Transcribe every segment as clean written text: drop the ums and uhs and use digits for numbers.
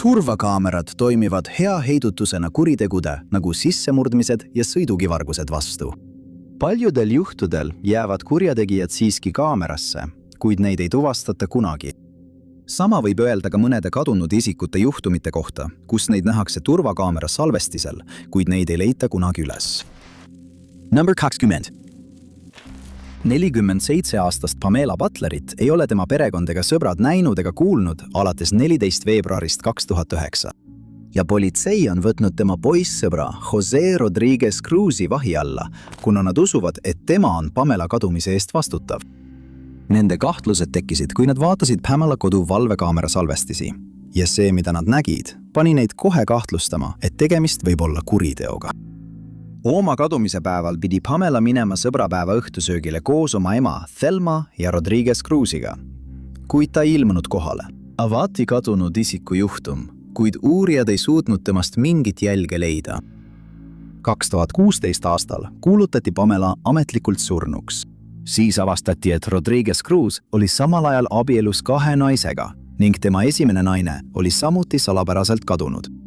Turvakaamerad toimivad hea heidutusena kuritegude nagu sissemurdmised ja sõidukivargused vastu. Paljudel juhtudel jäävad kurjategijad siiski kaamerasse, kuid neid ei tuvastata kunagi. Sama võib öelda ka mõnede kadunud isikute juhtumite kohta, kus neid nähakse turvakaamera salvestisel, kuid neid ei leita kunagi üles. Number 20. 47-aastast Pamela Butlerit ei ole tema perekond ega sõbrad näinud ega kuulnud alates 14. veebruarist 2009. Ja politsei on võtnud tema poissõbra Jose Rodriguez Cruzi vahi alla, kuna nad usuvad, et tema on Pamela kadumise eest vastutav. Nende kahtlused tekkisid, kui nad vaatasid Pamela kodu valvekaamera salvestisi. Ja see, mida nad nägid, pani neid kohe kahtlustama, et tegemist võib olla kuriteoga. Oma kadumise päeval pidi Pamela minema sõbrapäeva õhtusöögile koos oma ema Thelma ja Rodriguez Cruziga, kuid ta ei ilmunud kohale. Avati kadunud isiku juhtum, kuid uurijad ei suutnud temast mingit jälge leida. 2016 aastal kuulutati Pamela ametlikult surnuks. Siis avastati, et Rodriguez Cruz oli samal ajal abielus 2 naisega ning tema esimene naine oli samuti salapäraselt kadunud.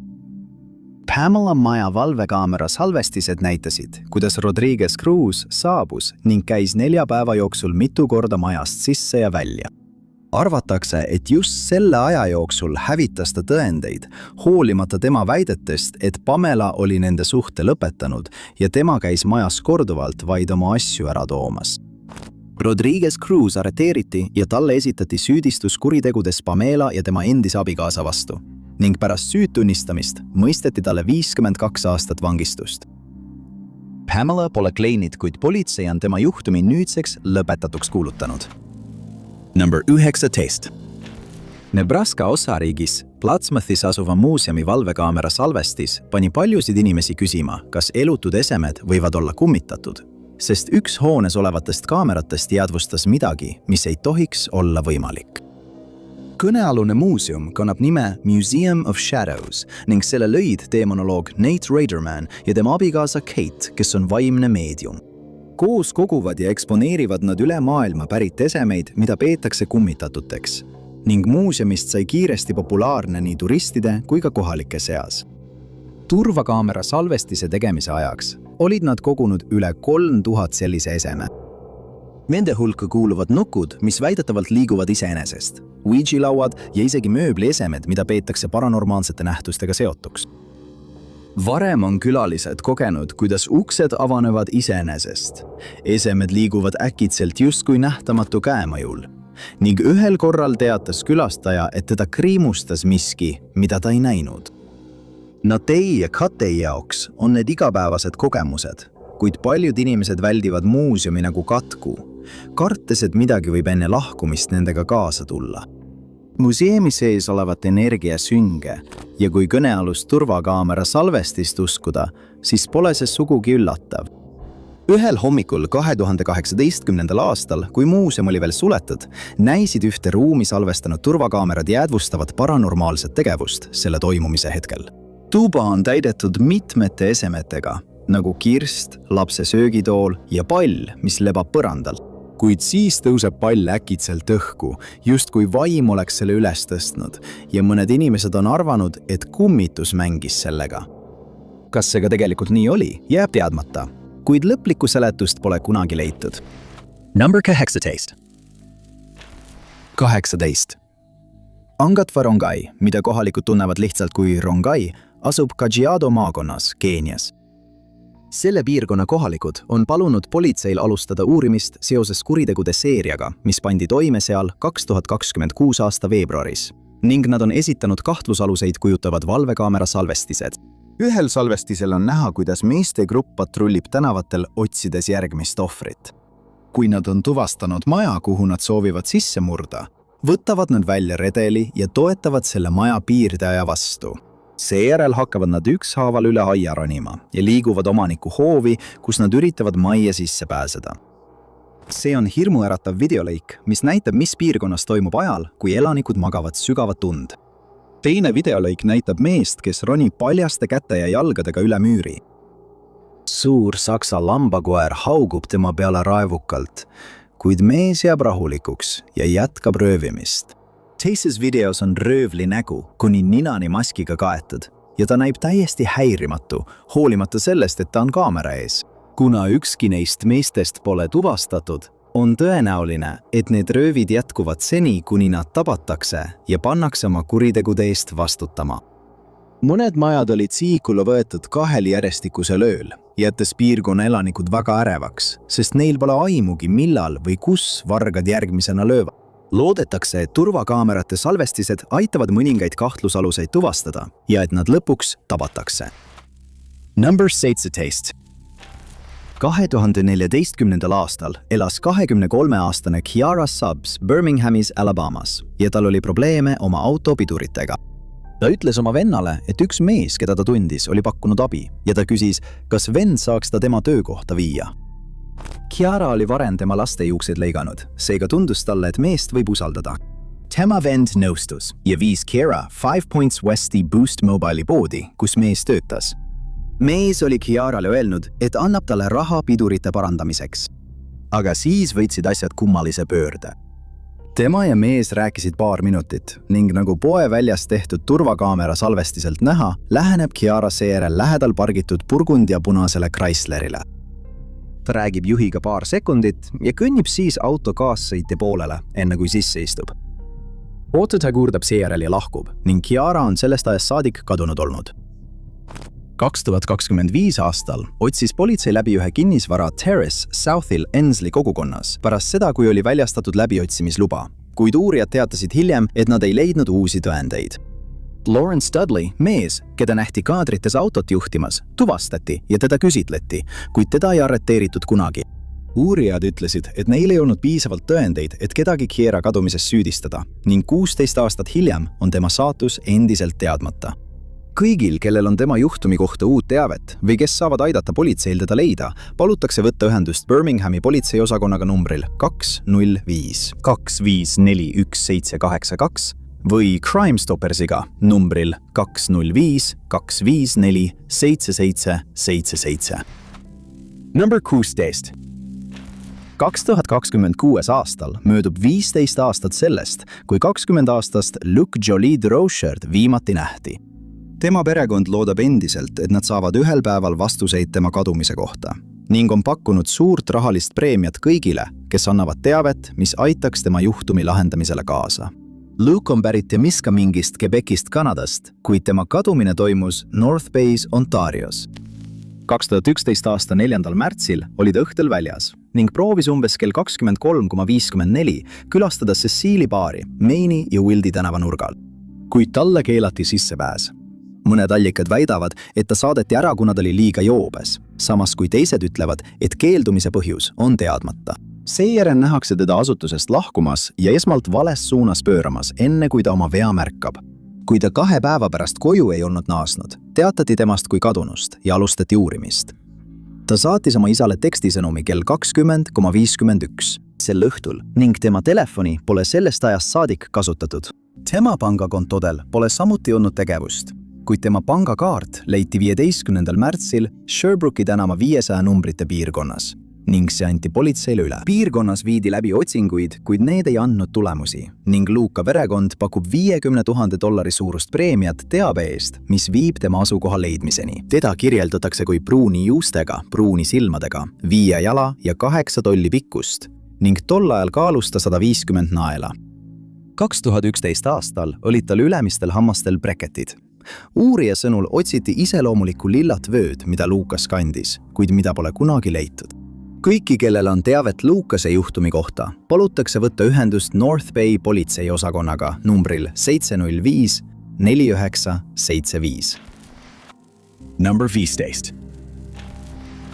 Pamela maja valvekaamera salvestised näitasid, kuidas Rodriguez Cruz saabus ning käis 4 päeva jooksul mitu korda majast sisse ja välja. Arvatakse, et just selle aja jooksul hävitas ta tõendeid, hoolimata tema väidetest, et Pamela oli nende suhte lõpetanud ja tema käis majas korduvalt vaid oma asju ära toomas. Rodriguez Cruz arreteeriti ja talle esitati süüdistus kuritegudes Pamela ja tema endise abikaasa vastu ning pärast süüdtunnistamist mõisteti talle 52 aastat vangistust. Pamela pole kleinid, kuid politsei on tema juhtumi nüüdseks lõpetatuks kuulutanud. Number 19. Nebraska osariigis Plattsmouthis asuva muuseumi valvekaamera salvestis pani paljusid inimesi küsima, kas elutud esemed võivad olla kummitatud, sest üks hoones olevatest kaameratest jäädvustas midagi, mis ei tohiks olla võimalik. Kõnealune muuseum kannab nime Museum of Shadows ning selle lõid demonoloog Nate Raderman ja tema abikaasa Kate, kes on vaimne meedium. Koos koguvad ja eksponeerivad nad üle maailma pärit esemeid, mida peetakse kummitatuteks. Ning muuseumist sai kiiresti populaarne nii turistide kui ka kohalike seas. Turvakaamera salvestise tegemise ajaks olid nad kogunud üle 3000 sellise eseme. Nende hulka kuuluvad nukud, mis väidetavalt liiguvad iseenesest, Ouija-lauad ja isegi mööbliesemed, mida peetakse paranormaalsete nähtustega seotuks. Varem on külalised kogenud, kuidas uksed avanevad iseenesest. Esemed liiguvad äkitselt justkui nähtamatu käemõjul. Ning ühel korral teatas külastaja, et teda kriimustas miski, mida ta ei näinud. Natei ja Katei jaoks on need igapäevased kogemused, kuid paljud inimesed väldivad muuseumi nagu katku, kartes, et midagi võib enne lahkumist nendega kaasa tulla. Museemi sees olevat energia sünge ja kui kõnealust turvakaamera salvestist uskuda, siis pole see sugugi üllatav. Ühel hommikul 2018. aastal, kui muuseum oli veel suletud, näisid ühte ruumi salvestanud turvakaamerad jäädvustavat paranormaalset tegevust selle toimumise hetkel. Tuba on täidetud mitmete esemetega, nagu kirst, lapse söögitool ja pall, mis lebab põrandal. Kuid siis tõuseb pall äkitselt õhku, just kui vaim oleks selle üles tõstnud ja mõned inimesed on arvanud, et kummitus mängis sellega. Kas see ka tegelikult nii oli, jääb teadmata, kuid lõplikku seletust pole kunagi leitud. Number 18. 18. Angatva Rongai, mida kohalikud tunnevad lihtsalt kui Rongai, asub Kajiado maakonnas, Keenias. Selle piirkonna kohalikud on palunud politseil alustada uurimist seoses kuritegude seeriaga, mis pandi toime seal 2026 aasta veebruaris, ning nad on esitanud kahtlusaluseid kujutavad valvekaamera salvestised. Ühel salvestisel on näha, kuidas meeste grupp patrullib tänavatel otsides järgmist ohvrit. Kui nad on tuvastanud maja, kuhu nad soovivad sisse murda, võtavad nad välja redeli ja toetavad selle maja piirdaja vastu. Seejärel hakkavad nad ükshaaval üle aia ronima ja liiguvad omaniku hoovi, kus nad üritavad majja sisse pääseda. See on hirmuäratav videolõik, mis näitab, mis piirkonnas toimub ajal, kui elanikud magavad sügavat und. Teine videolõik näitab meest, kes ronib paljaste käte ja jalgadega üle müüri. Suur saksa lambakoer haugub tema peale raevukalt, kuid mees jääb rahulikuks ja jätkab röövimist. Teises videos on röövli nägu kuni ninani maskiga kaetud ja ta näib täiesti häirimatu, hoolimata sellest, et ta on kaamera ees. Kuna ükski neist meestest pole tuvastatud, on tõenäoline, et need röövid jätkuvad seni, kuni nad tabatakse ja pannakse oma kuritegude eest vastutama. Mõned majad olid sihikule võetud 2 järjestikuse lööl, jättes piirkonna elanikud väga ärevaks, sest neil pole aimugi, millal või kus vargad järgmisena löövad. Loodetakse, et turvakaamerate salvestised aitavad mõningaid kahtlusaluseid tuvastada ja et nad lõpuks tabatakse. Number 17. 2014. aastal elas 23-aastane Kiara Stubbs Birminghamis, Alabamas ja tal oli probleeme oma auto piduritega. Ta ütles oma vennale, et üks mees, keda ta tundis, oli pakkunud abi ja ta küsis, kas vend saaks ta tema töökohta viia. Kiara oli varem tema laste juuksed lõiganud, seega tundus talle, et meest võib usaldada. Tema vend nõustus ja viis Kiara 5 Points Westi Boost Mobile'i poodi, kus mees töötas. Mees oli Kiarale öelnud, et annab talle raha pidurite parandamiseks. Aga siis võtsid asjad kummalise pöörde. Tema ja mees rääkisid paar minutit ning nagu poe väljas tehtud turvakaamera salvestiselt näha, läheneb Kiara seejärel lähedal pargitud Burgundia punasele Chryslerile. Ta räägib juhiga paar sekundit ja kõnnib siis auto kaassõitja poolele, enne kui sisse istub. Auto ta kurdab seejärel ja lahkub ning Kiara on sellest ajast saadik kadunud olnud. 2025 aastal otsis politsei läbi ühe kinnisvara Terrace Southil Ensley kogukonnas pärast seda, kui oli väljastatud läbiotsimisluba, kuid uurijad teatasid hiljem, et nad ei leidnud uusi tõendeid. Lawrence Dudley, mees, keda nähti kaadrites autot juhtimas, tuvastati ja teda küsitleti, kuid teda ei arreteeritud kunagi. Uurijad ütlesid, et neil ei olnud piisavalt tõendeid, et kedagi Kiara kadumises süüdistada ning 16 aastat hiljem on tema saatus endiselt teadmata. Kõigil, kellel on tema juhtumi kohta uut teavet või kes saavad aidata politseil teda leida, palutakse võtta ühendust Birminghami politseiosakonnaga numbril 205 254 1782 või Crime Stoppersiga numbril 205 254 7777. Number 16. 2026 aastal möödub 15 aastat sellest, kui 20 aastast Luke Jolie Rochard viimati nähti. Tema perekond loodab endiselt, et nad saavad ühel päeval vastuseid tema kadumise kohta ning on pakkunud suurt rahalist preemiat kõigile, kes annavad teavet, mis aitaks tema juhtumi lahendamisele kaasa. Luke on pärit Temiskamingist, Quebecist, Kanadast, kuid tema kadumine toimus North Bays, Ontarios. 2011 aasta 4. märtsil oli ta õhtul väljas ning proovis umbes kell 23.54 külastada Cecilie baari Maini ja Wildi tänava nurgal, kuid talle keelati sissepääs. Mõned allikad väidavad, et ta saadeti ära, kuna ta oli liiga joobes, samas kui teised ütlevad, et keeldumise põhjus on teadmata. Seejärel nähakse teda asutusest lahkumas ja esmalt vales suunas pööramas, enne kui ta oma vea märkab. Kui ta 2 päeva pärast koju ei olnud naasnud, teatati temast kui kadunust ja alustati uurimist. Ta saatis oma isale tekstisõnumi kell 20.51 sel õhtul ning tema telefoni pole sellest ajast saadik kasutatud. Tema pangakontodel pole samuti olnud tegevust, kuid tema pangakaart leiti 15. märtsil Sherbrooki tänava 500 numbrite piirkonnas ning see anti politseile üle. Piirkonnas viidi läbi otsinguid, kuid need ei andnud tulemusi ning Luka verekond pakub $50,000 suurust preemiat teabe eest, mis viib tema asukoha leidmiseni. Teda kirjeldatakse kui pruuni juustega, pruuni silmadega, 5 jala ja 8 tolli pikkust ning tol ajal kaalus ta 150 naela. 2011 aastal olid tal ülemistel hammastel breketid. Uurija sõnul otsiti iseloomulikku lillat vööd, mida Lukas kandis, kuid mida pole kunagi leitud. Kõiki, kellel on teavet Lukase juhtumi kohta, palutakse võtta ühendust North Bay politseiosakonnaga numbril 705 4975. Number 15.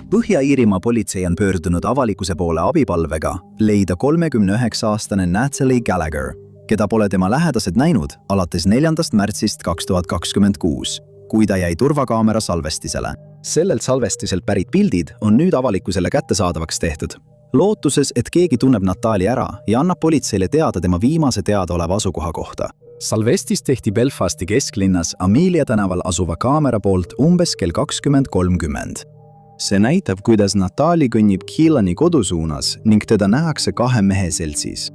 Põhja-Iirimaa politsei on pöördunud avalikkuse poole abipalvega leida 39-aastane Natalie Gallagher, keda pole tema lähedased näinud alates 4. märtsist 2026, kui ta jäi turvakaamera salvestisele. Sellelt salvestiselt pärit pildid on nüüd avalikkusele kättesaadavaks tehtud, lootuses, et keegi tunneb Natali ära ja annab politseile teada tema viimase teadaoleva asukoha kohta. Salvestis tehti Belfasti kesklinnas Amelia tänaval asuva kaamera poolt umbes kell 20:30. See näitab, kuidas Natali kõnnib Keelani kodu suunas ning teda nähakse 2 mehe seltsis.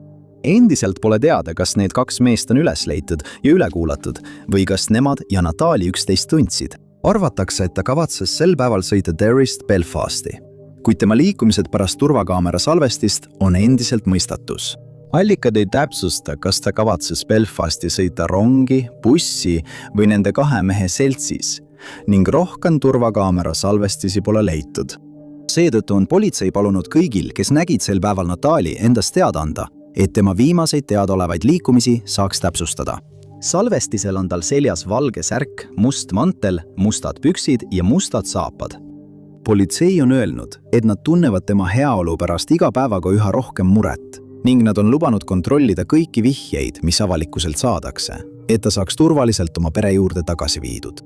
Endiselt pole teada, kas need kaks meest on üles leitud ja üle kuulatud või kas nemad ja Natalie üksteist tundsid. Arvatakse, et ta kavatses sel päeval sõita Derryst Belfasti, kuid tema liikumised pärast turvakaamera salvestist on endiselt mõistatus. Allikad ei täpsusta, kas ta kavatses Belfasti sõita rongi, bussi või nende kahe mehe seltsis ning rohkem turvakaamera salvestisi pole leitud. Seetõttu on politsei palunud kõigil, kes nägid sel päeval Natalie, endast teada anda, et tema viimaseid teadaolevaid liikumisi saaks täpsustada. Salvestisel on tal seljas valge särk, must mantel, mustad püksid ja mustad saapad. Politsei on öelnud, et nad tunnevad tema heaolu pärast iga päevaga üha rohkem muret ning nad on lubanud kontrollida kõiki vihjeid, mis avalikkuselt saadakse, et ta saaks turvaliselt oma pere juurde tagasi viidud.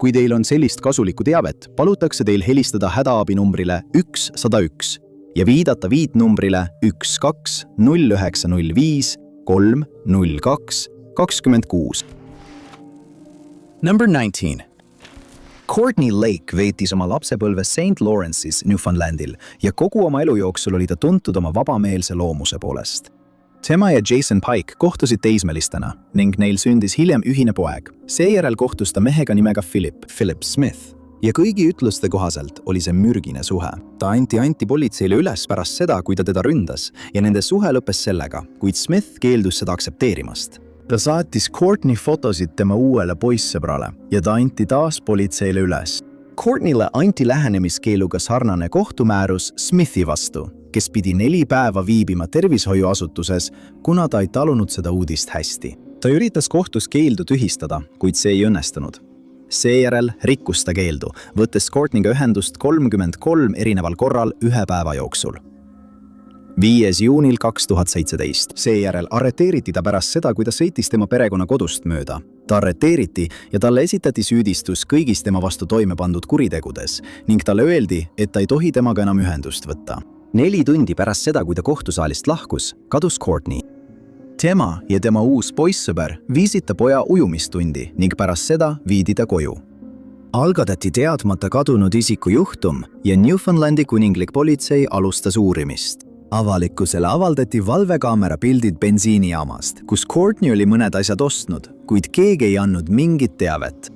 Kui teil on sellist kasulikku teavet, palutakse teil helistada hädaabinumbrile 101 ja viidata viitnumbrile 12 0905 302 26. Number 19. Courtney Lake veetis oma lapsepõlve St. Lawrence'is Newfoundlandil ja kogu oma elu jooksul oli ta tuntud oma vabameelse loomuse poolest. Tema ja Jason Pike kohtusid teismelistena ning neil sündis hiljem ühine poeg. Seejärel kohtus ta mehega nimega Philip Smith. Ja kõigi ütluste kohaselt oli see mürgine suhe. Ta anti politseile üles pärast seda, kui ta teda ründas ja nende suhe lõppes sellega, kuid Smith keeldus seda aktsepteerimast. Ta saatis Courtney fotosid tema uuele poissõbrale ja ta anti taas politseile üles. Courtneyle anti lähenemiskeeluga sarnane kohtumäärus Smithi vastu, kes pidi 4 päeva viibima tervishoiuasutuses, kuna ta ei talunud seda uudist hästi. Ta üritas kohtus keeldu tühistada, kuid see ei õnnestunud. Seejärel rikkus ta keeldu, võttes Courtneyga ühendust 33 erineval korral 1 päeva jooksul. 5. juunil 2017. Seejärel arreteeriti ta pärast seda, kui ta sõitis tema perekonna kodust mööda. Ta arreteeriti ja talle esitati süüdistus kõigis tema vastu toime pandud kuritegudes ning talle öeldi, et ta ei tohi temaga enam ühendust võtta. 4 tundi pärast seda, kui ta kohtusaalist lahkus, kadus Courtney. Tema ja tema uus poissõber viisid ta poja ujumistundi ning pärast seda viidi ta koju. Algatati teadmata kadunud isiku juhtum ja Newfoundlandi kuninglik politsei alustas uurimist. Avalikkusele avaldati valvekaamera pildid bensiinijaamast, kus Courtney oli mõned asjad ostnud, kuid keegi ei andnud mingit teavet.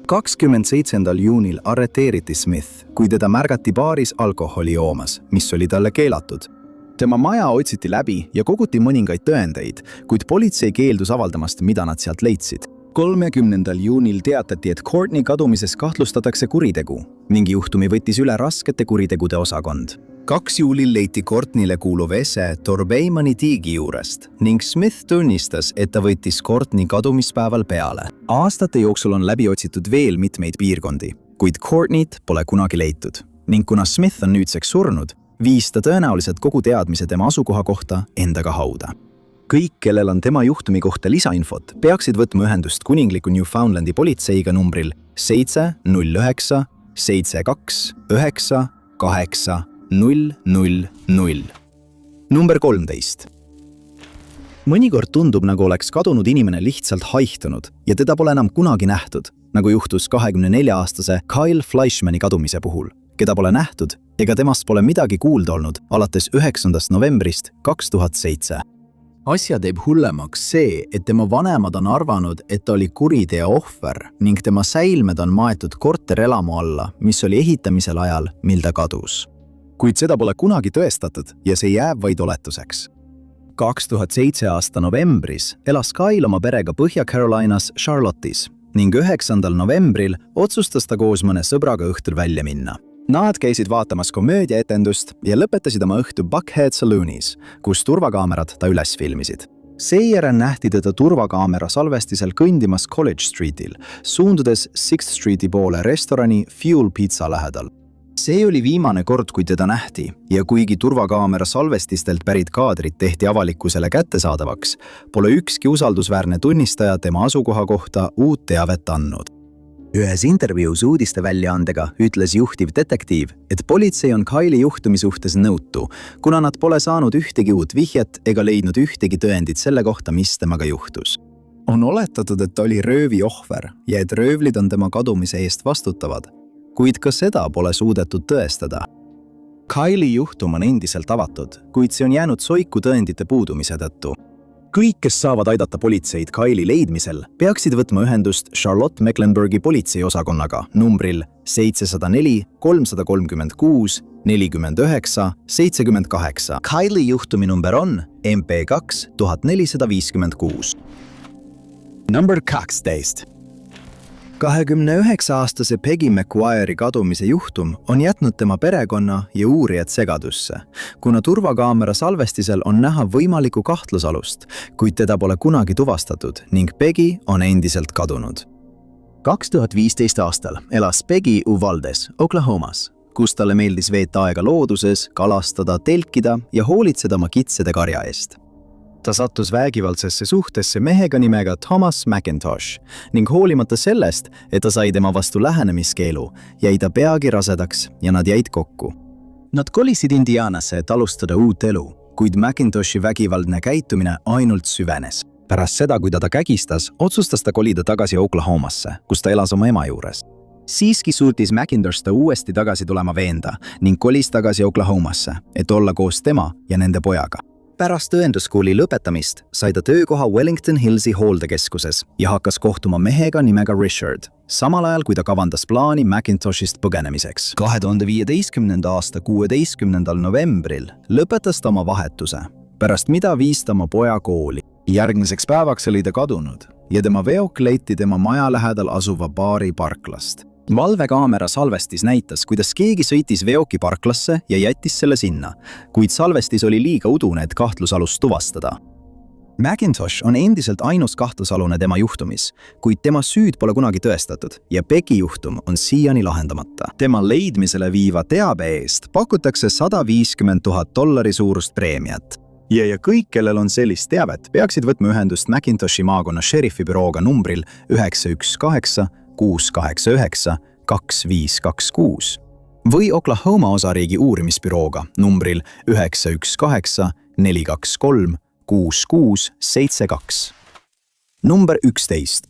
27. juunil arreteeriti Smith, kui teda märgati baaris alkoholi joomas, mis oli talle keelatud. Tema maja otsiti läbi ja koguti mõningaid tõendeid, kuid politsei keeldus avaldamast, mida nad sealt leidsid. 30. juunil teatati, et Courtney kadumises kahtlustatakse kuritegu ning juhtumi võttis üle raskete kuritegude osakond. 2. juulil leiti Courtneyle kuuluv ese Torbeimani tiigi juurest ning Smith tunnistas, et ta võttis Courtney kadumispäeval peale. Aastate jooksul on läbi otsitud veel mitmeid piirkondi, kuid Courtneyt pole kunagi leitud ning kuna Smith on nüüdseks surnud, viis ta tõenäoliselt kogu teadmise tema asukoha kohta endaga hauda. Kõik, kellel on tema juhtumi kohta lisainfot, peaksid võtma ühendust kuningliku Newfoundlandi politseiga numbril 709 72 9 8 000. Number 13. Mõnikord tundub, nagu oleks kadunud inimene lihtsalt haihtunud ja teda pole enam kunagi nähtud, nagu juhtus 24-aastase Kyle Fleischmani kadumise puhul, keda pole nähtud ega temast pole midagi kuulda olnud alates 9. novembrist 2007. Asja teeb hullemaks see, et tema vanemad on arvanud, et ta oli kuriteo ohver ning tema säilmed on maetud korterelamu alla, mis oli ehitamisel ajal, mil ta kadus. Kuid seda pole kunagi tõestatud ja see jääb vaid oletuseks. 2007. aasta novembris elas Kyle oma perega Põhja-Carolinas Charlotte'is ning 9. novembril otsustas ta koos mõne sõbraga õhtul välja minna. Nad käisid vaatamas komöödiaetendust ja lõpetasid oma õhtu Buckhead Saloonis, kus turvakaamerad ta üles filmisid. Seejärel nähti teda turvakaamera salvestisel kõndimas College Streetil, suundudes 6th Streeti poole restorani Fuel Pizza lähedal. See oli viimane kord, kui teda nähti ja kuigi turvakaamera salvestistelt pärit kaadrid tehti avalikkusele kättesaadavaks, pole ükski usaldusväärne tunnistaja tema asukoha kohta uut teavet andnud. Ühes intervjuus uudisteväljaandega ütles juhtiv detektiiv, et politsei on Kyle'i juhtumi suhtes nõutu, kuna nad pole saanud ühtegi uut vihjet ega leidnud ühtegi tõendit selle kohta, mis temaga juhtus. On oletatud, et ta oli röövi ohver ja et röövlid on tema kadumise eest vastutavad, kuid ka seda pole suudetud tõestada. Kylie juhtum on endiselt avatud, kuid see on jäänud soiku tõendite puudumise tõttu. Kõik, kes saavad aidata politseid Kylie leidmisel, peaksid võtma ühendust Charlotte Mecklenburgi politseiosakonnaga numbril 704 336 49 78. Kylie juhtumi number on MP2 1456. Number 12. 29-aastase Peggy McGuire'i kadumise juhtum on jätnud tema perekonna ja uurijad segadusse, kuna turvakaamera salvestisel on näha võimalikku kahtlusalust, kuid teda pole kunagi tuvastatud ning Peggy on endiselt kadunud. 2015 aastal elas Peggy Uvaldes, Oklahomas, kus talle meeldis veeta aega looduses, kalastada, telkida ja hoolitseda oma kitsede karja eest. Ta sattus vägivaldsesse suhtesse mehega nimega Thomas McIntosh ning hoolimata sellest, et ta sai tema vastu lähenemiskeelu, jäi ta peagi rasedaks ja nad jäid kokku. Nad kolisid Indianasse, et alustada uut elu, kuid McIntoshi vägivaldne käitumine ainult süvenes. Pärast seda, kui ta kägistas, otsustas ta kolida tagasi Oklahomasse, kus ta elas oma ema juures. Siiski suutis McIntosh ta uuesti tagasi tulema veenda ning kolis tagasi Oklahomasse, et olla koos tema ja nende pojaga. Pärast õenduskooli lõpetamist sai ta töökoha Wellington Hillsi hooldekeskuses ja hakkas kohtuma mehega nimega Richard, samal ajal kui ta kavandas plaani McIntoshist põgenemiseks. 2015. aasta 16. novembril lõpetas ta oma vahetuse, pärast mida viis ta oma poja kooli. Järgmiseks päevaks oli ta kadunud ja tema veok leiti tema maja lähedal asuva baari parklast. Valvekaamera salvestis näitas, kuidas keegi sõitis veoki parklasse ja jättis selle sinna, kuid salvestis oli liiga udune, et kahtlusalust tuvastada. McIntosh on endiselt ainus kahtlusalune tema juhtumis, kuid tema süüd pole kunagi tõestatud ja Peggy juhtum on siiani lahendamata. Tema leidmisele viiva teabe eest pakutakse $150,000 suurust preemiat. Ja kõik, kellel on sellist teavet, peaksid võtma ühendust McIntoshi maakonna šerifi bürooga numbril 918 689 2526 või Oklahoma osariigi uurimisbürooga numbril 918 423 6672. Number 11.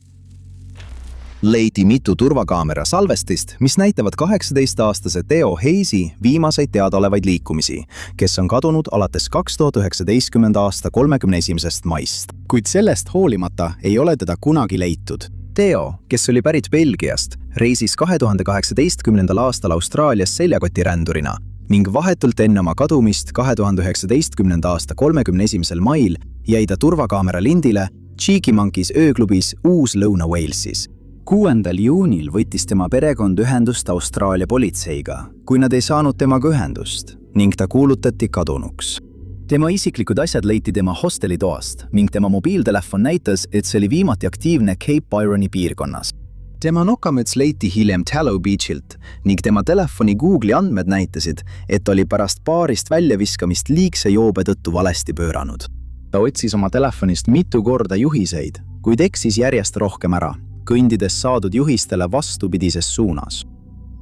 Leiti mitu turvakaamera salvestist, mis näitavad 18-aastase Theo Hayesi viimaseid teadaolevaid liikumisi, kes on kadunud alates 2019. aasta 31. maist. Kuid sellest hoolimata ei ole teda kunagi leitud. Theo, kes oli pärit Belgiast, reisis 2018. aastal Austraalias seljakotirändurina ning vahetult enne oma kadumist 2019. aasta 31. mail jäi ta turvakaamera lindile Cheeky Monkeys ööklubis Uus-Lõuna-Walesis. 6. juunil võttis tema perekond ühendust Austraalia politseiga, kui nad ei saanud temaga ühendust ning ta kuulutati kadunuks. Tema isiklikud asjad leiti tema hostelitoast ning tema mobiiltelefon näitas, et see oli viimati aktiivne Cape Byroni piirkonnas. Tema nokamüts leiti hiljem Tallow Beachilt ning tema telefoni Google'i andmed näitasid, et oli pärast baarist väljaviskamist liigse joobe tõttu valesti pööranud. Ta otsis oma telefonist mitu korda juhiseid, kuid eksis järjest rohkem ära, kõndides saadud juhistele vastupidises suunas.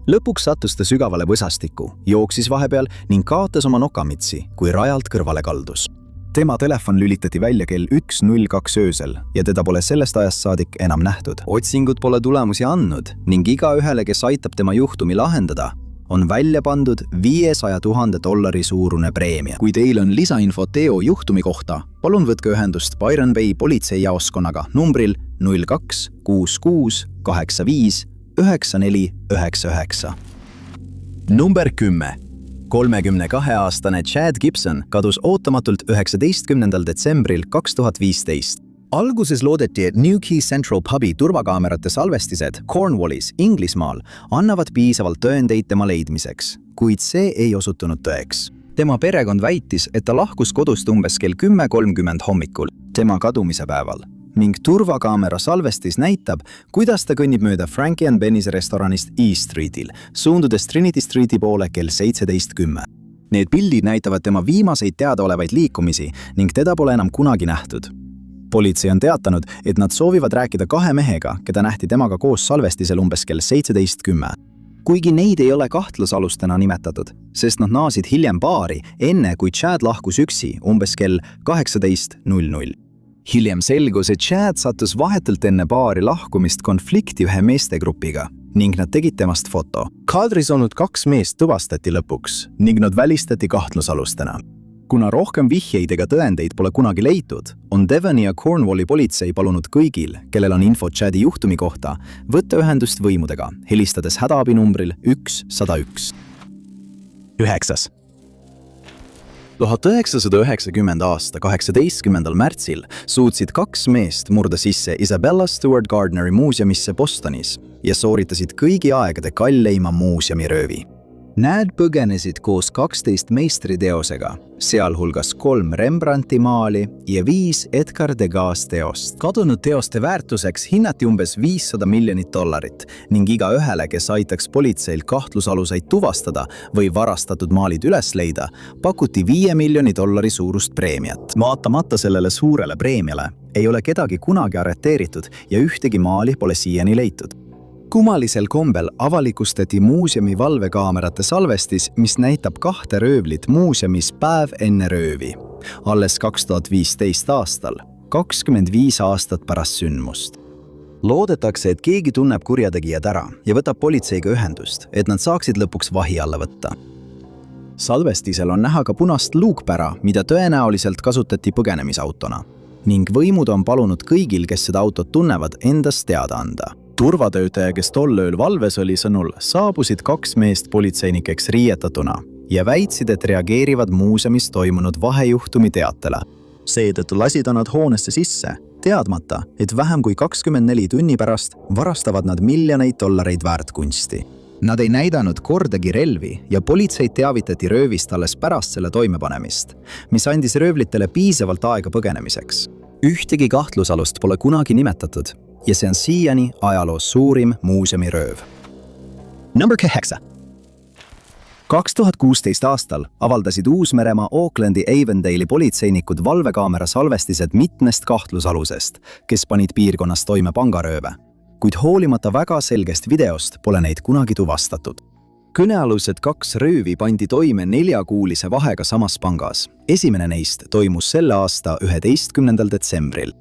Lõpuks sattus ta sügavale võsastikku, jooksis vahepeal ning kaotas oma nokamitsi, kui rajalt kõrvale kaldus. Tema telefon lülitati välja kell 1:02 öösel ja teda pole sellest ajast saadik enam nähtud. Otsingud pole tulemusi andnud ning igaühele, kes aitab tema juhtumi lahendada, on välja pandud $500,000 suurune preemia. Kui teil on lisainfo Theo juhtumi kohta, palun võtke ühendust Byron Bay politseijaoskonnaga numbril 02 66 85 9499. Number 10. 32-aastane Chad Gibson kadus ootamatult 19. detsembril 2015. Alguses loodeti, et New Key Central pubi turvakaamerate salvestised Cornwallis, Inglismaal annavad piisavalt tõendeid tema leidmiseks, kuid see ei osutunud tõeks. Tema perekond väitis, et ta lahkus kodust umbes kell 10:30 hommikul, tema kadumise päeval, ning turvakaamera salvestis näitab, kuidas ta kõnnib mööda Frankie and Benny's restoranist East Streetil, suundudes Trinity Streeti poole kell 17:10. Need pildid näitavad tema viimaseid teadaolevaid liikumisi ning teda pole enam kunagi nähtud. Politsei on teatanud, et nad soovivad rääkida 2 mehega, keda nähti temaga koos salvestisel umbes kell 17:10. Kuigi neid ei ole kahtlusalustena nimetatud, sest nad naasid hiljem baari enne, kui Chad lahkus üksi umbes kell 18:00. Hiljem selgus, et Chad sattus vahetult enne baari lahkumist konflikti ühe meestegrupiga ning nad tegid temast foto. Kaadris olnud 2 meest tuvastati lõpuks ning nad välistati kahtlusalustena. Kuna rohkem vihjeid ega tõendeid pole kunagi leitud, on Devoni ja Cornwalli politsei palunud kõigil, kellel on info Chadi juhtumi kohta, võtta ühendust võimudega, helistades hädaabinumbril 101. 9. 1990. aasta 18. märtsil suutsid 2 meest murda sisse Isabella Stewart Gardneri muuseumisse Bostonis ja sooritasid kõigi aegade kalleima muuseumi-röövi. Nad põgenesid koos 12 meistriteosega, sealhulgas 3 Rembrandti maali ja 5 Edgar Degas teost. Kadunud teoste väärtuseks hinnati umbes $500 miljonit ning igaühele, kes aitaks politseil kahtlusaluseid tuvastada või varastatud maalid üles leida, pakuti $5 miljoni suurust preemiat. Vaatamata sellele suurele preemiale ei ole kedagi kunagi arreteeritud ja ühtegi maali pole siiani leitud. Kummalisel kombel avalikustati muuseumi valvekaamerate salvestis, mis näitab 2 röövlit muuseumis päev enne röövi. Alles 2015 aastal, 25 aastat pärast sündmust. Loodetakse, et keegi tunneb kurjategijad ära ja võtab politseiga ühendust, et nad saaksid lõpuks vahi alla võtta. Salvestisel on näha ka punast luukpära, mida tõenäoliselt kasutati põgenemisautona. Ning võimud on palunud kõigil, kes seda autot tunnevad, endast teada anda. Turvatöötaja, kes tol ööl valves oli, sõnul saabusid 2 meest politseinikeks riietatuna ja väitsid, et reageerivad muuseumis toimunud vahejuhtumi teatele. Seetõttu lasid nad hoonesse sisse, teadmata, et vähem kui 24 tunni pärast varastavad nad miljoneid dollareid väärt kunsti. Nad ei näidanud kordagi relvi ja politseid teavitati röövist alles pärast selle toimepanemist, mis andis röövlitele piisavalt aega põgenemiseks. Ühtegi kahtlusalust pole kunagi nimetatud ja see on siiani ajaloos suurim muuseumirööv. Number 9. 2016 aastal avaldasid Uus-Meremaa Aucklandi Avondale'i politseinikud valvekaamera salvestised mitmest kahtlusalusest, kes panid piirkonnas toime pangarööve. Kuid hoolimata väga selgest videost pole neid kunagi tuvastatud. Kõnealused 2 röövi pandi toime 4-kuulise vahega samas pangas. Esimene neist toimus selle aasta 11. detsembril.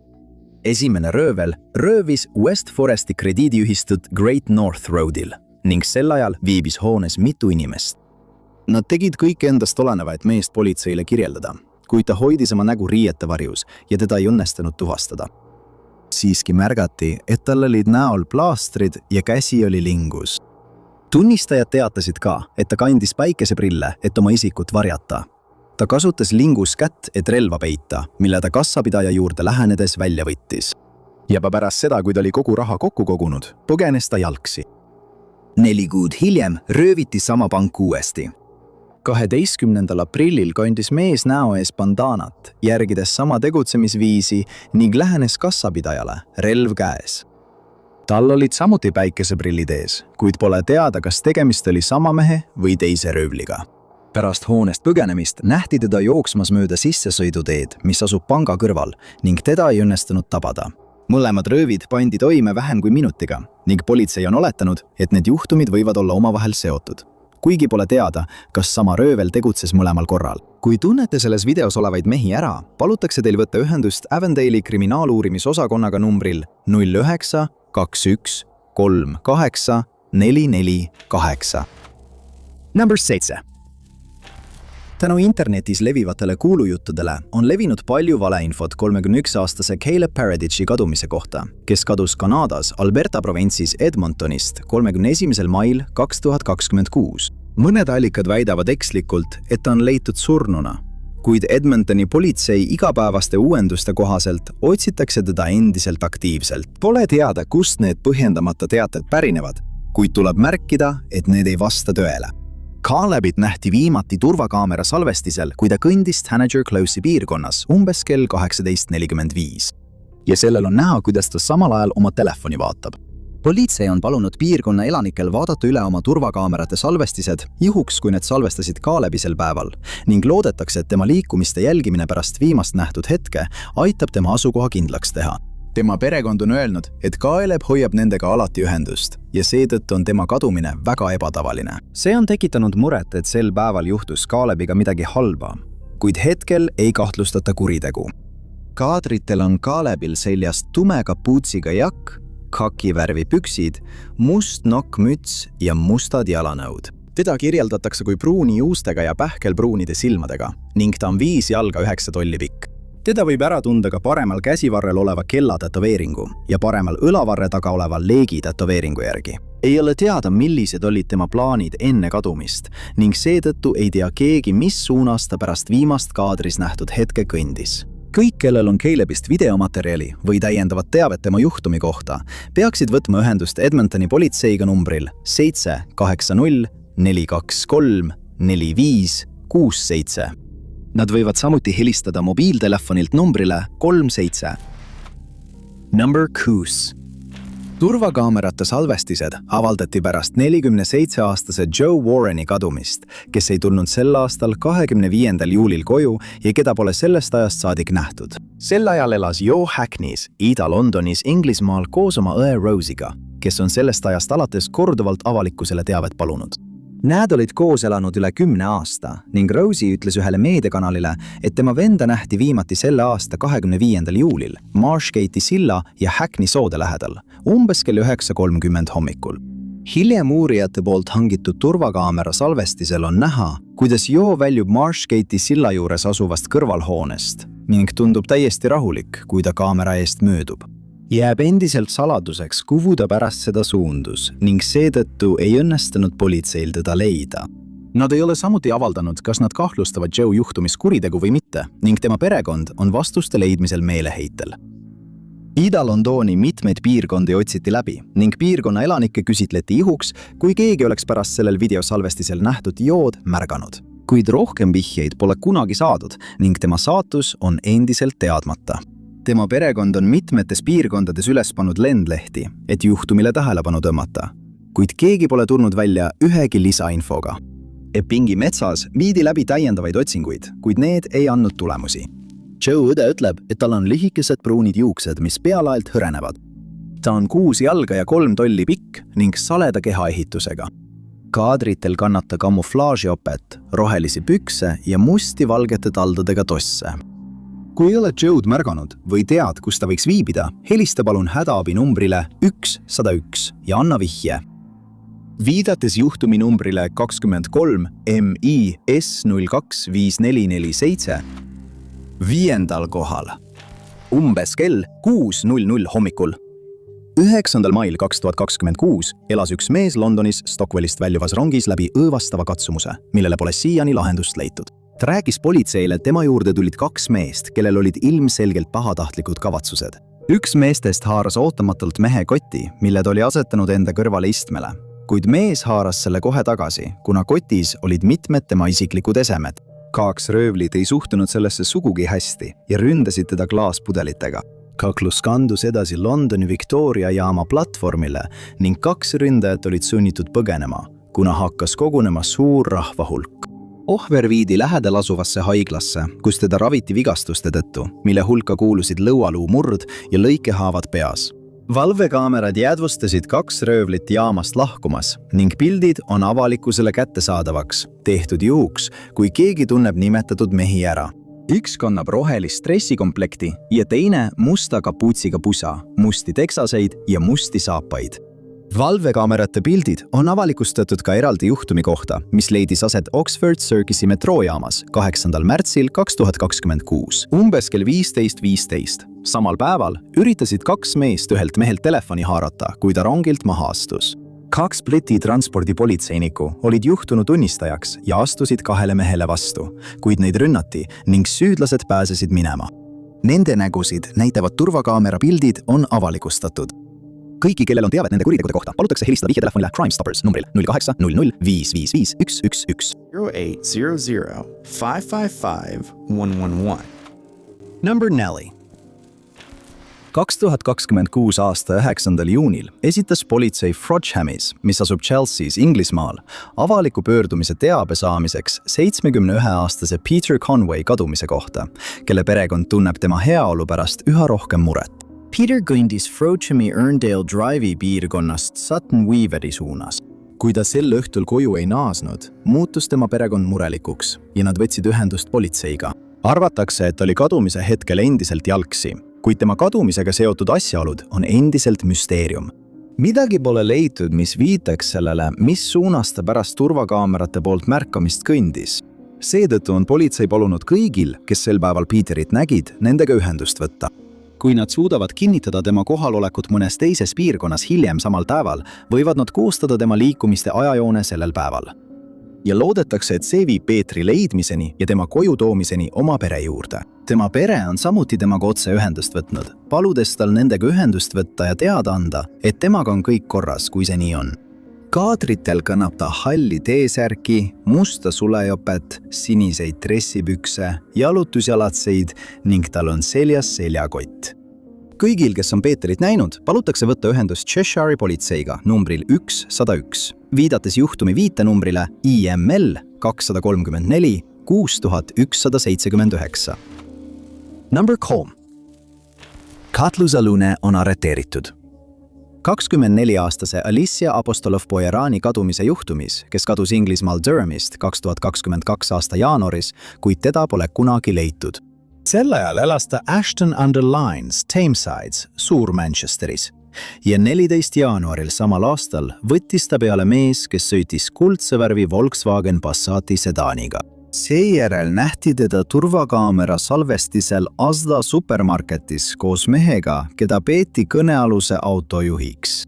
Esimene röövel röövis West Foresti krediidiühistut Great North Roadil ning sel ajal viibis hoones mitu inimest. Nad tegid kõik endast oleneva, et meest politseile kirjeldada, kuid ta hoidis oma nägu riiete varjus ja teda ei õnnestunud tuvastada. Siiski märgati, et tal olid näol plaastrid ja käsi oli lingus. Tunnistajad teatasid ka, et ta kandis päikeseprille, et oma isikut varjata. Ta kasutas lingus kätt, et relva peita, mille ta kassapidaja juurde lähenedes välja võttis. Ja pärast seda, kui ta oli kogu raha kokku kogunud, põgenes ta jalgsi. 4 kuud hiljem rööviti sama pank uuesti. 12. aprillil kandis mees näo ees bandaanat, järgides sama tegutsemisviisi ning lähenes kassapidajale, relv käes. Tal olid samuti päikeseprillid ees, kuid pole teada, kas tegemist oli sama mehe või teise röövliga. Pärast hoonest põgenemist nähti teda jooksmas mööda sissesõiduteed, mis asub panga kõrval ning teda ei õnnestunud tabada. Mõlemad röövid pandi toime vähem kui minutiga ning politsei on oletanud, et need juhtumid võivad olla omavahel seotud. Kuigi pole teada, kas sama röövel tegutses mõlemal korral. Kui tunnete selles videos olevaid mehi ära, palutakse teil võtta ühendust Avondale'i kriminaaluurimisosakonnaga numbril 09 21 38 448. Number 7. Tänu internetis levivatele kuulujuttudele on levinud palju valeinfot 31-aastase Caleb Paradichi kadumise kohta, kes kadus Kanadas Alberta provintsis Edmontonist 31. mail 2026. Mõned allikad väidavad ekslikult, et ta on leitud surnuna, kuid Edmontoni politsei igapäevaste uuenduste kohaselt otsitakse teda endiselt aktiivselt. Pole teada, kust need põhjendamata teated pärinevad, kuid tuleb märkida, et need ei vasta tõele. Calebit nähti viimati turvakaamera salvestisel, kui ta kõndis Tanager Close'i piirkonnas umbes kell 18:45. Ja sellel on näha, kuidas ta samal ajal oma telefoni vaatab. Politsei on palunud piirkonna elanikel vaadata üle oma turvakaamerate salvestised, juhuks kui need salvestasid Calebi sel päeval, ning loodetakse, et tema liikumiste jälgimine pärast viimast nähtud hetke aitab tema asukoha kindlaks teha. Tema perekond on öelnud, et Caleb hoiab nendega alati ühendust ja seetõttu on tema kadumine väga ebatavaline. See on tekitanud muret, et sel päeval juhtus Calebiga midagi halba, kuid hetkel ei kahtlustata kuritegu. Kaadritel on Calebil seljas tume kapuutsiga jakk, khakivärvi püksid, must nokkmüts ja mustad jalanõud. Teda kirjeldatakse kui pruuni juustega ja pähkelpruunide silmadega ning ta on 5 jalga 9 tolli pikk. Teda võib ära tunda ka paremal käsivarrel oleva kella tätoveeringu ja paremal õlavarre taga oleva leegi tätoveeringu järgi. Ei ole teada, millised olid tema plaanid enne kadumist ning seetõttu ei tea keegi, mis suunas ta pärast viimast kaadris nähtud hetke kõndis. Kõik, kellel on Calebist videomaterjali või täiendavat teavet tema juhtumi kohta, peaksid võtma ühendust Edmontoni politseiga numbril 780 423 4567. Nad võivad samuti helistada mobiiltelefonilt numbrile 37. Number 6. Turvakaamerate salvestised avaldati pärast 47-aastase Joe Warreni kadumist, kes ei tulnud sel aastal 25. juulil koju ja keda pole sellest ajast saadik nähtud. Sel ajal elas Joe Hackneys, Ida-Londonis Inglismaal koos oma õe Rosie'ga, kes on sellest ajast alates korduvalt avalikkusele teavet palunud. Nad olid koos elanud üle 10 aasta ning Rosie ütles ühele meediakanalile, et tema venda nähti viimati selle aasta 25. juulil Marshgate'i silla ja Hackney soode lähedal, umbes kell 9:30 hommikul. Hiljem uurijate poolt hangitud turvakaamera salvestisel on näha, kuidas Joe väljub Marshgate'i silla juures asuvast kõrvalhoonest ning tundub täiesti rahulik, kui ta kaamera eest möödub. Jääb endiselt saladuseks, kuhu ta pärast seda suundus ning seetõttu ei õnnestunud politseil teda leida. Nad ei ole samuti avaldanud, kas nad kahtlustavad Joe juhtumis kuritegu või mitte ning tema perekond on vastuste leidmisel meeleheitel. Ida-Londoni mitmeid piirkondi otsiti läbi ning piirkonna elanikke küsitleti ihuks, kui keegi oleks pärast sellel videosalvestisel nähtud Jood märganud. Kuid rohkem vihjeid pole kunagi saadud ning tema saatus on endiselt teadmata. Tema perekond on mitmetes piirkondades üles pannud lendlehti, et juhtumile tähelepanu tõmmata, kuid keegi pole tulnud välja ühegi lisainfoga. Eppingi metsas viidi läbi täiendavaid otsinguid, kuid need ei andnud tulemusi. Joe õde ütleb, et tal on lühikesed pruunid juuksed, mis pealaelt hõrenevad. Ta on 6 jalga ja 3 tolli pikk ning saleda kehaehitusega. Kaadritel kannab ta kamuflaažiopet, rohelisi pükse ja musti-valgete taldadega tosse. Kui ei ole Joe'd märganud või tead, kus ta võiks viibida, helista palun hädaabi numbrile 101 ja anna vihje. Viidates juhtumi numbrile 23 MIS025447 5. kohal, umbes kell 6:00 hommikul. 9. mail 2026 elas üks mees Londonis Stockwellist väljuvas rongis läbi õõvastava katsumuse, millele pole siiani lahendust leitud. Ta rääkis politseile, et tema juurde tulid 2 meest, kellel olid ilmselgelt pahatahtlikud kavatsused. Üks meestest haaras ootamatult mehe kotti, mille ta oli asetanud enda kõrvale istmele, kuid mees haaras selle kohe tagasi, kuna kotis olid mitmed tema isiklikud esemed. 2 röövlit ei suhtunud sellesse sugugi hästi ja ründasid teda klaaspudelitega. Kaklus kandus edasi Londoni Victoria jaama platvormile ning 2 ründajat olid sunnitud põgenema, kuna hakkas kogunema suur rahvahulk. Ohver viidi lähedal asuvasse haiglasse, kus teda raviti vigastuste tõttu, mille hulka kuulusid lõualuu murd ja lõikehaavad peas. Valvekaamerad jäädvustasid 2 röövlit jaamast lahkumas ning pildid on avalikkusele kättesaadavaks, tehtud juhuks, kui keegi tunneb nimetatud mehi ära. Üks kannab rohelist stressikomplekti ja teine musta kapuutsiga pusa, musti teksaseid ja musti saapaid. Valvekaamerate pildid on avalikustatud ka eraldi juhtumi kohta, mis leidis aset Oxford Circusi metroojaamas 8. märtsil 2026, umbes kell 15:15. Samal päeval üritasid 2 meest ühelt mehelt telefoni haarata, kui ta rongilt maha astus. 2 Briti transpordipolitseinikku olid juhtunu tunnistajaks ja astusid 2 mehele vastu, kuid neid rünnati ning süüdlased pääsesid minema. Nende nägusid näitavad turvakaamera pildid on avalikustatud. Kõiki, kellel on teavet nende kuritegude kohta, palutakse helistada vihjetelefonile Crime Stoppers numbril 0800 555 111. 0800 555 111. Number 4. 2026 aasta 9. juunil esitas politsei Frodhamis, mis asub Chelsea's Inglismaal, avaliku pöördumise teabe saamiseks 71-aastase Peter Conway kadumise kohta, kelle perekond tunneb tema heaolu pärast üha rohkem muret. Peter kõndis Frodhami Erndale Drive'i piirkonnast Sutton Weaveri suunas. Kui ta sel õhtul koju ei naasnud, muutus tema perekond murelikuks ja nad võtsid ühendust politseiga. Arvatakse, et oli kadumise hetkel endiselt jalgsi, kuid tema kadumisega seotud asjaolud on endiselt müsteerium. Midagi pole leitud, mis viitaks sellele, mis suunas ta pärast turvakaamerate poolt märkamist kõndis. Seetõttu on politsei palunud kõigil, kes sel päeval Peterit nägid, nendega ühendust võtta. Kui nad suudavad kinnitada tema kohalolekut mõnes teises piirkonnas hiljem samal päeval, võivad nad koostada tema liikumiste ajajoone sellel päeval. Ja loodetakse, et see viib Petri leidmiseni ja tema koju toomiseni oma pere juurde. Tema pere on samuti temaga otse ühendust võtnud, paludes tal nendega ühendust võtta ja teada anda, et temaga on kõik korras, kui see nii on. Kaadritel kannab ta halli T-särki, musta sulejopet, siniseid dressipükse, jalutusjalatseid ning tal on seljas seljakott. Kõigil, kes on Peterit näinud, palutakse võtta ühendust Cheshire'i politseiga numbril 101, viidates juhtumi viitenumbrile IML 234 6179. Number 3. Katlu Zalune on arreteeritud. 24-aastase Alicia Apostolov-Pojerani kadumise juhtumis, kes kadus Inglismaal Durhamist 2022 aasta jaanuaris, kuid teda pole kunagi leitud. Sel ajal elas ta Ashton-under-Lynes, Tamesides, Suur-Manchesteris. Ja 14 jaanuaril samal aastal võttis ta peale mees, kes sõitis kuldse värvi Volkswagen Passati sedaniga. Seejärel nähti teda turvakaamera salvestisel Asda supermarketis koos mehega, keda peeti kõnealuse auto juhiks.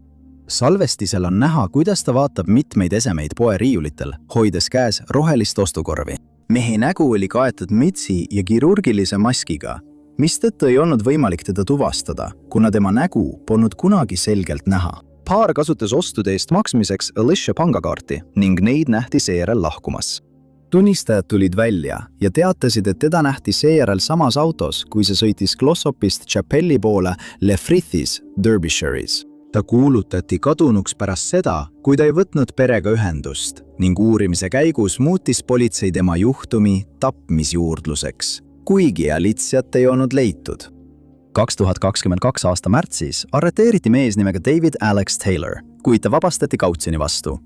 Salvestisel on näha, kuidas ta vaatab mitmeid esemeid poeriiulitel, hoides käes rohelist ostukorvi. Mehe nägu oli kaetud mütsi ja kirurgilise maskiga, mistõttu ei olnud võimalik teda tuvastada, kuna tema nägu polnud kunagi selgelt näha. Paar kasutas ostude eest maksmiseks Alicia pangakaarti ning neid nähti seejärel lahkumas. Tunnistajad tulid välja ja teatasid, et teda nähti seejärel samas autos, kui see sõitis Glossopist Chapelli poole Le Frithis, Derbyshire'is. Ta kuulutati kadunuks pärast seda, kui ta ei võtnud perega ühendust ning uurimise käigus muutis politsei tema juhtumi tapmisjuurdluseks, kuigi Aliciat ei olnud leitud. 2022 aasta märtsis arreteeriti mees nimega David Alex Taylor, kuid ta vabastati kautsjoni vastu.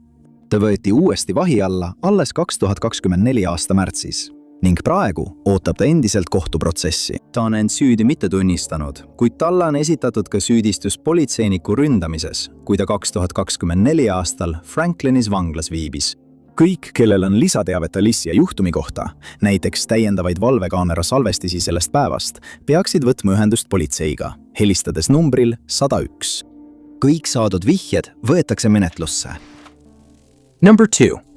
Ta võeti uuesti vahi alla alles 2024 aasta märtsis ning praegu ootab ta endiselt kohtuprotsessi. Ta on end süüdi mitte tunnistanud, kuid talle on esitatud ka süüdistus politseiniku ründamises, kui ta 2024 aastal Franklinis vanglas viibis. Kõik, kellel on lisateavet Alicia juhtumi kohta, näiteks täiendavaid valvekaamera salvestisi sellest päevast, peaksid võtma ühendust politseiga, helistades numbril 101. Kõik saadud vihjed võetakse menetlusse. Number 2.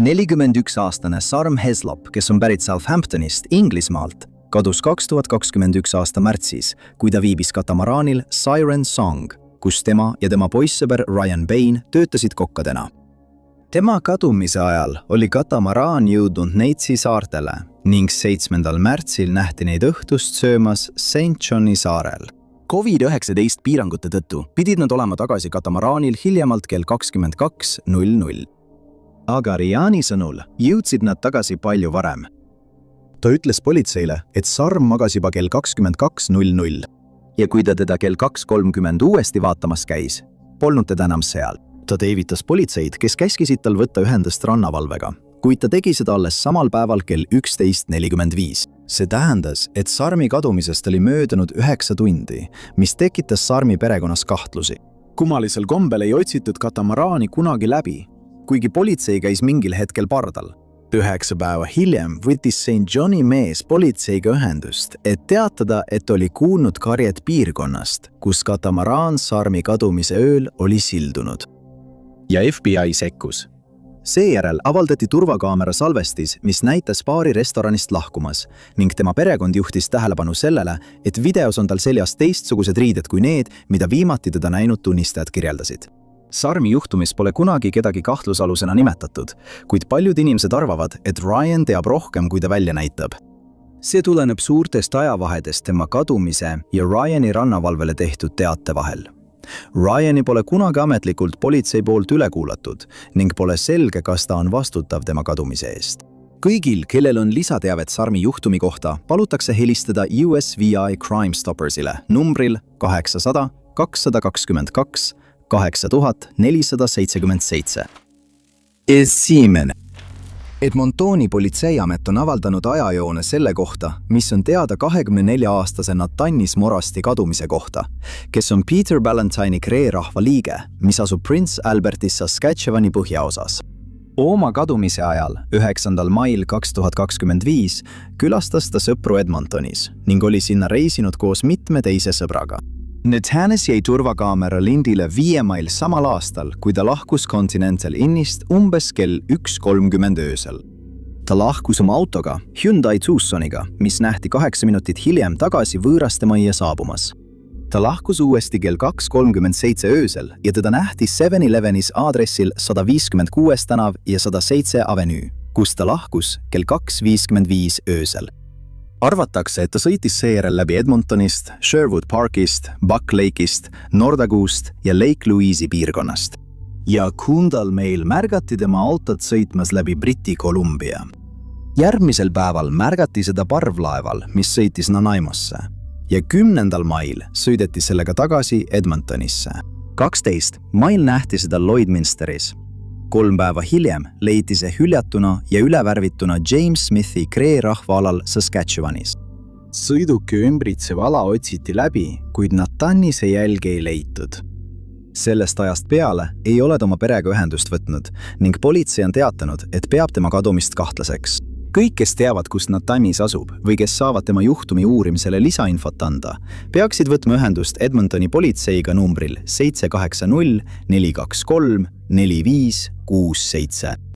41-aastane Sarm Heslop, kes on pärit Southamptonist, Inglismaalt, kadus 2021 aasta märtsis, kui ta viibis katamaraanil Siren Song, kus tema ja tema poissõber Ryan Bain töötasid kokkadena. Tema kadumise ajal oli katamaraan jõudnud Neitsi saartele ning 7. märtsil nähti neid õhtust söömas St. Johni saarel. COVID-19 piirangute tõttu pidid nad olema tagasi katamaraanil hiljemalt kell 22:00. Aga Riani sõnul jõudsid nad tagasi palju varem. Ta ütles politseile, et Sarm magas juba kell 22:00 ja kui ta teda kell 2:30 uuesti vaatamas käis, polnud teda enam seal. Ta teavitas politseid, kes käskisid tal võtta ühendust rannavalvega, kuid ta tegi seda alles samal päeval kell 11:45. See tähendas, et Sarmi kadumisest oli möödunud 9 tundi, mis tekitas Sarmi perekonnas kahtlusi. Kummalisel kombel ei otsitud katamaraani kunagi läbi, kuigi politsei käis mingil hetkel pardal. 9 päeva hiljem võttis St. Johni mees politseiga ühendust, et teatada, et oli kuulnud karjet piirkonnast, kus katamaraan Sarmi kadumise ööl oli sildunud. Ja FBI sekkus. Seejärel avaldati turvakaamera salvestis, mis näitas paari restoranist lahkumas ning tema perekond juhtis tähelepanu sellele, et videos on tal seljas teistsugused riided kui need, mida viimati teda näinud tunnistajad kirjeldasid. Sarmi juhtumis pole kunagi kedagi kahtlusalusena nimetatud, kuid paljud inimesed arvavad, et Ryan teab rohkem, kui ta välja näitab. See tuleneb suurtest ajavahedest tema kadumise ja Ryani rannavalvele tehtud teate vahel. Ryani pole kunagi ametlikult politsei poolt üle kuulatud ning pole selge, kas ta on vastutav tema kadumise eest. Kõigil, kellel on lisateavet Sarmi juhtumi kohta, palutakse helistada USVI Crime Stoppersile numbril 800 222 8477. Esimene. Edmontoni politseiamet on avaldanud ajajoone selle kohta, mis on teada 24-aastase Nathaniel Morasti kadumise kohta, kes on Peter Ballantyne'i Cree rahva liige, mis asub Prince Albertis Saskatchewani põhjaosas. Oma kadumise ajal, 9. mail 2025, külastas ta sõpru Edmontonis ning oli sinna reisinud koos mitme teise sõbraga. Nathanis jäi turvakaamera lindile 5 mail samal aastal, kui ta lahkus Continental Innist umbes kell 1:30 öösel. Ta lahkus oma autoga, Hyundai Tucsoniga, mis nähti 8 minutit hiljem tagasi võõraste majja saabumas. Ta lahkus uuesti kell 2:37 öösel ja teda nähti 7-Elevenis aadressil 156 tänav ja 107 avenüü, kus ta lahkus kell 2:55 öösel. Arvatakse, et ta sõitis seejärel läbi Edmontonist, Sherwood Parkist, Buck Lake'ist, Nordaguust ja Lake Louise'i piirkonnast. Ja Kundal meil märgati tema autot sõitmas läbi Briti Columbia. Järgmisel päeval märgati seda parvlaeval, mis sõitis Nanaimosse. Ja 10. mail sõideti sellega tagasi Edmontonisse. 12. mail nähti seda Lloydminsteris. 3 päeva hiljem leiti see hüljatuna ja ülevärvituna James Smithi Cree rahvaalal Saskatchewanis. Sõiduki ümbritsev ala otsiti läbi, kuid Nathanise jälgi ei leitud. Sellest ajast peale ei ole ta oma perega ühendust võtnud ning politsei on teatanud, et peab tema kadumist kahtlaseks. Kõik, kes teavad, kus Nathanis asub või kes saavad tema juhtumi uurimisele lisainfot anda, peaksid võtma ühendust Edmontoni politseiga numbril 780 423 4567.